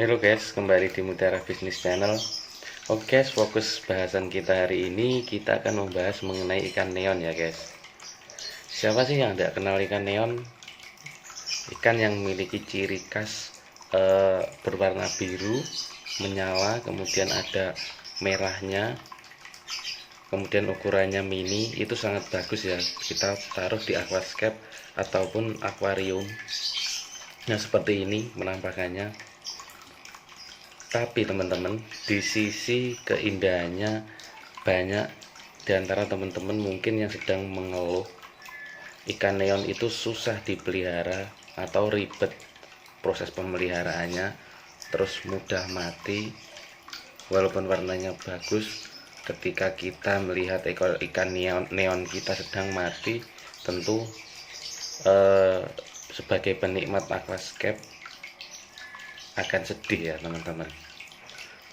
Halo guys, kembali di Mutiara Bisnis Channel. Oke guys, fokus bahasan kita hari ini kita akan membahas mengenai ikan neon ya guys. Siapa sih yang tidak kenal ikan neon? Ikan yang memiliki ciri khas berwarna biru, menyala, kemudian ada merahnya, kemudian ukurannya mini, itu sangat bagus ya. Kita taruh di aquascape ataupun akuarium. Nah seperti ini penampakannya. Tapi teman-teman, di sisi keindahannya banyak di antara teman-teman mungkin yang sedang mengeluh ikan neon itu susah dipelihara atau ribet proses pemeliharaannya, terus mudah mati walaupun warnanya bagus. Ketika kita melihat ekor ikan neon kita sedang mati, tentu sebagai penikmat aquascape akan sedih ya teman-teman.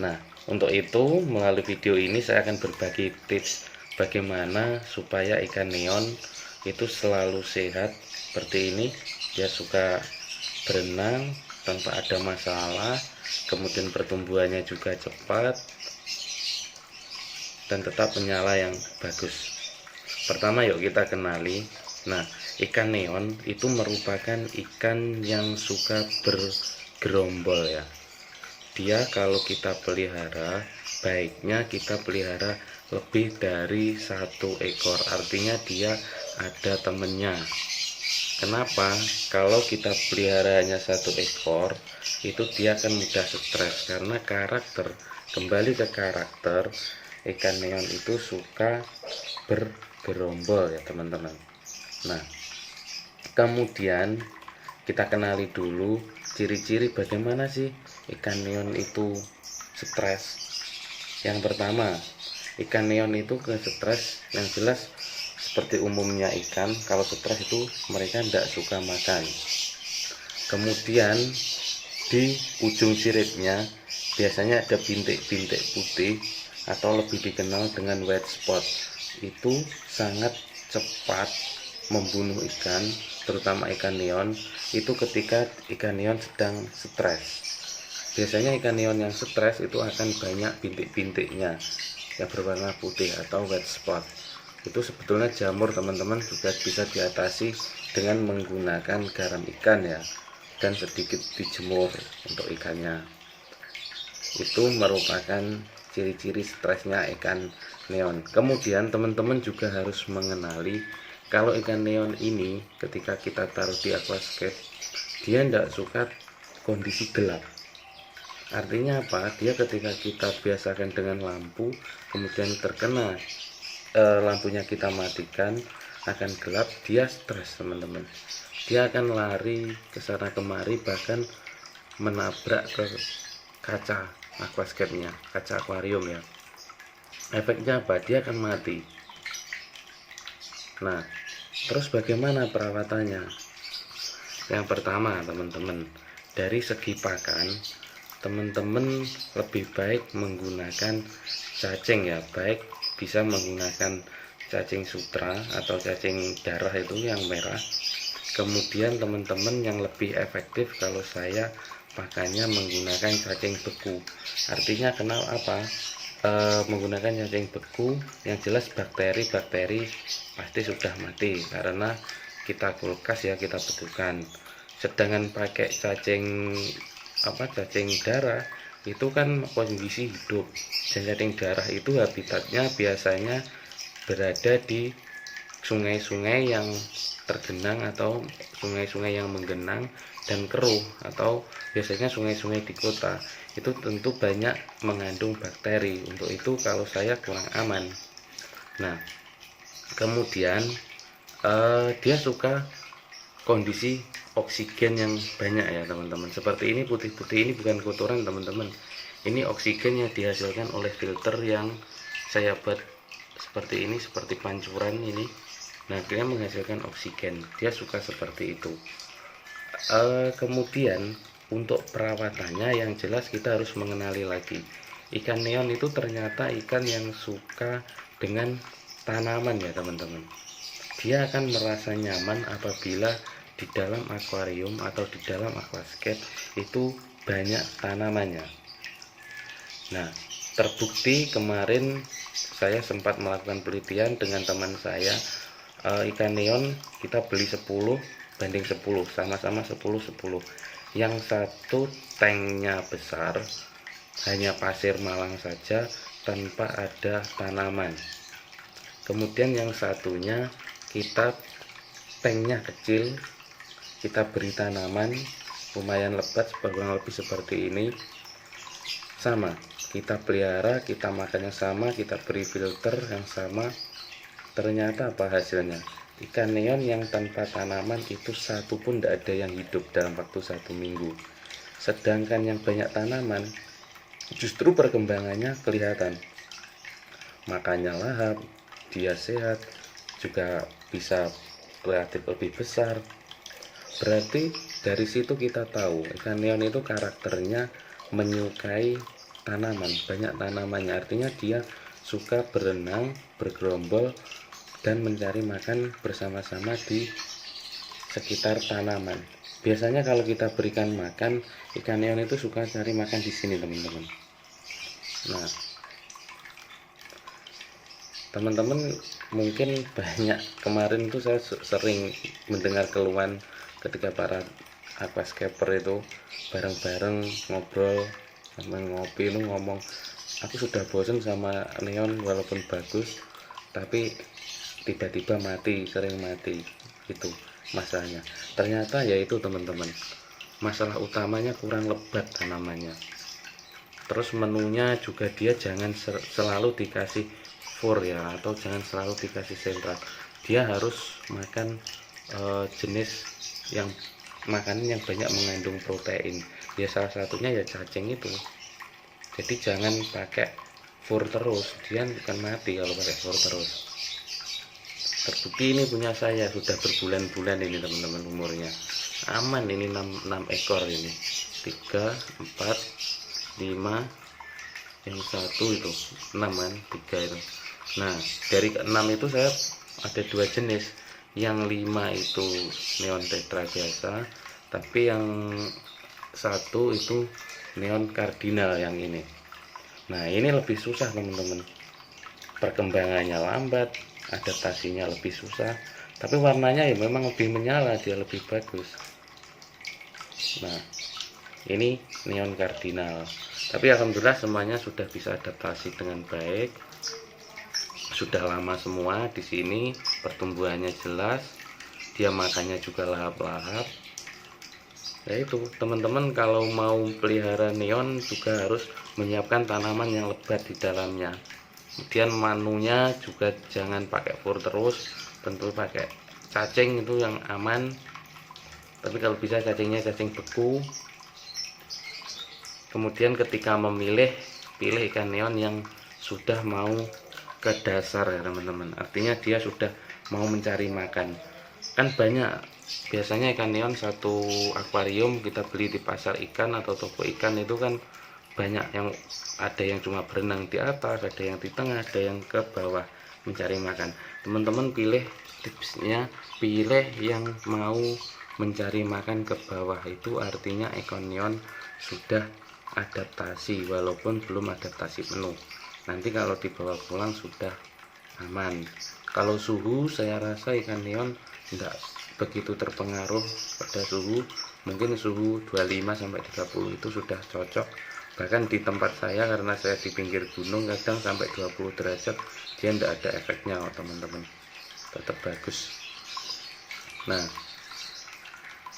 Nah untuk itu melalui video ini saya akan berbagi tips bagaimana supaya ikan neon itu selalu sehat seperti ini. Dia suka berenang tanpa ada masalah, kemudian pertumbuhannya juga cepat dan tetap menyala yang bagus. Pertama yuk kita kenali. Nah ikan neon itu merupakan ikan yang suka bergerombol ya. Dia kalau kita pelihara, baiknya kita pelihara lebih dari satu ekor, artinya dia ada temennya. Kenapa? Kalau kita pelihara hanya satu ekor, itu dia akan mudah stres karena karakter. Kembali ke karakter, ikan neon itu suka bergerombol ya teman-teman. Nah kemudian kita kenali dulu ciri-ciri bagaimana sih ikan neon itu stres. Yang pertama, ikan neon itu ke stres yang jelas seperti umumnya ikan, kalau stres itu mereka tidak suka makan. Kemudian di ujung siripnya biasanya ada bintik-bintik putih atau lebih dikenal dengan white spot. Itu sangat cepat membunuh ikan, terutama ikan neon itu ketika ikan neon sedang stres. Biasanya ikan neon yang stres itu akan banyak bintik-bintiknya yang berwarna putih atau white spot. Itu sebetulnya jamur teman-teman juga bisa diatasi dengan menggunakan garam ikan ya, dan sedikit dijemur untuk ikannya. Itu merupakan ciri-ciri stresnya ikan neon. Kemudian teman-teman juga harus mengenali kalau ikan neon ini ketika kita taruh di aquascape, dia tidak suka kondisi gelap. Artinya apa? Dia ketika kita biasakan dengan lampu, kemudian terkena lampunya kita matikan, akan gelap, dia stres teman-teman. Dia akan lari ke sana kemari, bahkan menabrak ke kaca aquascape-nya, kaca akuarium ya. Efeknya apa? Dia akan mati. Nah terus bagaimana perawatannya? Yang pertama teman-teman, dari segi pakan teman-teman lebih baik menggunakan cacing ya, baik bisa menggunakan cacing sutra atau cacing darah itu yang merah. Kemudian teman-teman yang lebih efektif kalau saya pakannya menggunakan cacing beku. Artinya kenal apa? Menggunakan cacing beku yang jelas bakteri pasti sudah mati karena kita kulkas ya, kita bekukan. Sedangkan pakai cacing darah itu kan kondisi hidup, dan cacing darah itu habitatnya biasanya berada di sungai-sungai yang tergenang atau sungai-sungai yang menggenang dan keruh, atau biasanya sungai-sungai di kota itu tentu banyak mengandung bakteri. Untuk itu kalau saya kurang aman. Nah kemudian dia suka kondisi oksigen yang banyak ya teman-teman. Seperti ini putih-putih ini bukan kotoran teman-teman, ini oksigen yang dihasilkan oleh filter yang saya buat seperti ini, seperti pancuran ini. Nah dia menghasilkan oksigen, dia suka seperti itu. Kemudian untuk perawatannya yang jelas kita harus mengenali lagi, ikan neon itu ternyata ikan yang suka dengan tanaman ya teman-teman. Dia akan merasa nyaman apabila di dalam akuarium atau di dalam aquascape itu banyak tanamannya. Nah, terbukti kemarin saya sempat melakukan penelitian dengan teman saya, ikan neon kita beli 10 banding 10, sama-sama 10-10. Yang satu tanknya besar, hanya pasir malang saja tanpa ada tanaman. Kemudian yang satunya kita tanknya kecil, kita beri tanaman lumayan lebat, kurang lebih seperti ini. Sama, kita pelihara, kita makannya sama, kita beri filter yang sama. Ternyata apa hasilnya? Ikan neon yang tanpa tanaman itu satu pun tidak ada yang hidup dalam waktu 1 minggu. Sedangkan yang banyak tanaman justru perkembangannya kelihatan. Makannya lahap, dia sehat, juga bisa relatif lebih besar. Berarti dari situ kita tahu ikan neon itu karakternya menyukai tanaman, banyak tanamannya. Artinya dia suka berenang, bergerombol, dan mencari makan bersama-sama di sekitar tanaman. Biasanya kalau kita berikan makan, ikan neon itu suka cari makan di sini, teman-teman. Nah, teman-teman mungkin banyak, kemarin itu saya sering mendengar keluhan ketika para aquascaper itu bareng-bareng ngobrol sama ngopi lu ngomong, aku sudah bosan sama neon walaupun bagus tapi tiba-tiba mati, sering mati. Itu masalahnya. Ternyata yaitu teman-teman, masalah utamanya kurang lebat tanamannya. Terus menunya juga dia jangan selalu dikasih fur ya, atau jangan selalu dikasih sentral. Dia harus makan jenis yang makanan yang banyak mengandung protein. Ya salah satunya ya cacing itu. Jadi jangan pakai fur terus, dia bukan mati kalau pakai fur terus. Terbukti ini punya saya sudah berbulan-bulan ini teman-teman, umurnya aman ini 6 ekor ini, 3, 4, 5, yang satu itu 6 kan, 3 itu. Nah dari 6 itu saya ada 2 jenis, yang 5 itu neon tetra biasa, tapi yang satu itu neon kardinal yang ini. Nah ini lebih susah teman-teman, perkembangannya lambat, adaptasinya lebih susah, tapi warnanya ya memang lebih menyala, dia lebih bagus. Nah ini neon kardinal, tapi alhamdulillah semuanya sudah bisa adaptasi dengan baik, sudah lama semua di sini, pertumbuhannya jelas, dia makannya juga lahap-lahap. Ya itu teman-teman, kalau mau pelihara neon juga harus menyiapkan tanaman yang lebat di dalamnya. Kemudian manunya juga jangan pakai fur terus, tentu pakai cacing itu yang aman, tapi kalau bisa cacingnya cacing beku. Kemudian ketika memilih, pilih ikan neon yang sudah mau ke dasar ya teman-teman, artinya dia sudah mau mencari makan. Kan banyak biasanya ikan neon satu akuarium kita beli di pasar ikan atau toko ikan itu kan banyak, yang ada yang cuma berenang di atas, ada yang di tengah, ada yang ke bawah mencari makan. Teman-teman pilih, tipsnya pilih yang mau mencari makan ke bawah, itu artinya ikan neon sudah adaptasi walaupun belum adaptasi penuh. Nanti kalau dibawa pulang sudah aman. Kalau suhu saya rasa ikan neon tidak begitu terpengaruh pada suhu, mungkin suhu 25-30 itu sudah cocok. Bahkan di tempat saya, karena saya di pinggir gunung, kadang sampai 20 derajat dia tidak ada efeknya teman-teman, tetap bagus. Nah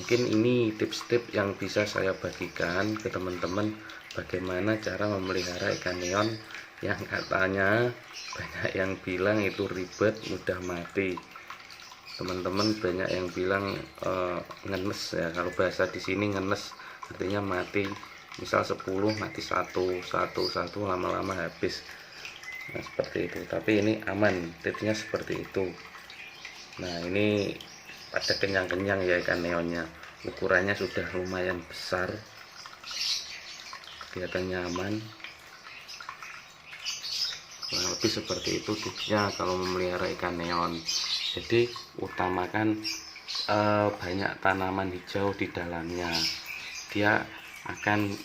mungkin ini tips-tips yang bisa saya bagikan ke teman-teman, bagaimana cara memelihara ikan neon yang katanya banyak yang bilang itu ribet, mudah mati. Teman-teman banyak yang bilang ngenes ya, kalau bahasa di sini ngenes artinya mati, misal 10 mati satu, lama-lama habis. Nah seperti itu, tapi ini aman, tipsnya seperti itu. Nah ini pada kenyang-kenyang ya ikan neonnya, ukurannya sudah lumayan besar, kelihatan nyaman. Nah, lebih seperti itu tipsnya kalau memelihara ikan neon. Jadi utamakan banyak tanaman hijau di dalamnya. Dia akan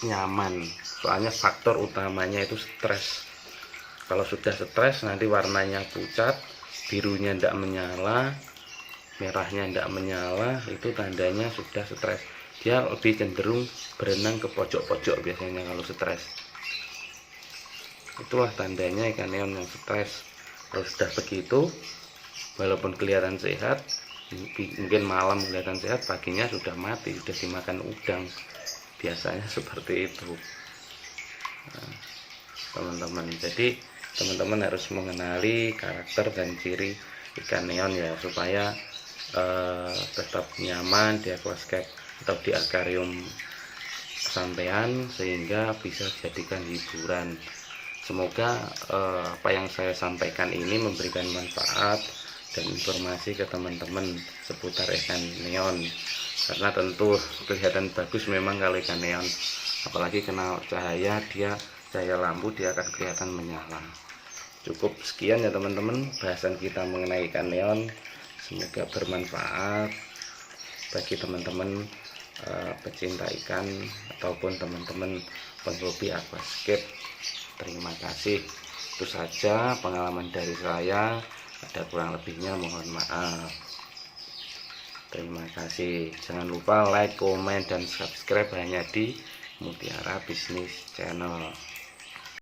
nyaman. Soalnya faktor utamanya itu stres. Kalau sudah stres nanti warnanya pucat, birunya tidak menyala, merahnya tidak menyala, itu tandanya sudah stres. Dia lebih cenderung berenang ke pojok-pojok biasanya kalau stres. Itulah tandanya ikan neon yang stres. Kalau sudah begitu, walaupun kelihatan sehat, mungkin malam kelihatan sehat, paginya sudah mati, sudah dimakan udang. Biasanya seperti itu, teman-teman. Jadi teman-teman harus mengenali karakter dan ciri ikan neon ya, supaya tetap nyaman di aquascape atau di akuarium sampean, sehingga bisa dijadikan hiburan. Semoga apa yang saya sampaikan ini memberikan manfaat dan informasi ke teman-teman seputar ikan neon, karena tentu kelihatan bagus memang kalau ikan neon, apalagi kena cahaya, cahaya lampu dia akan kelihatan menyala. Cukup sekian ya teman-teman bahasan kita mengenai ikan neon, semoga bermanfaat bagi teman-teman pecinta ikan ataupun teman-teman penghobi aquascape. Terima kasih. Itu saja pengalaman dari saya, ada kurang lebihnya mohon maaf. Terima kasih. Jangan lupa like, komen, dan subscribe hanya di Mutiara Bisnis Channel.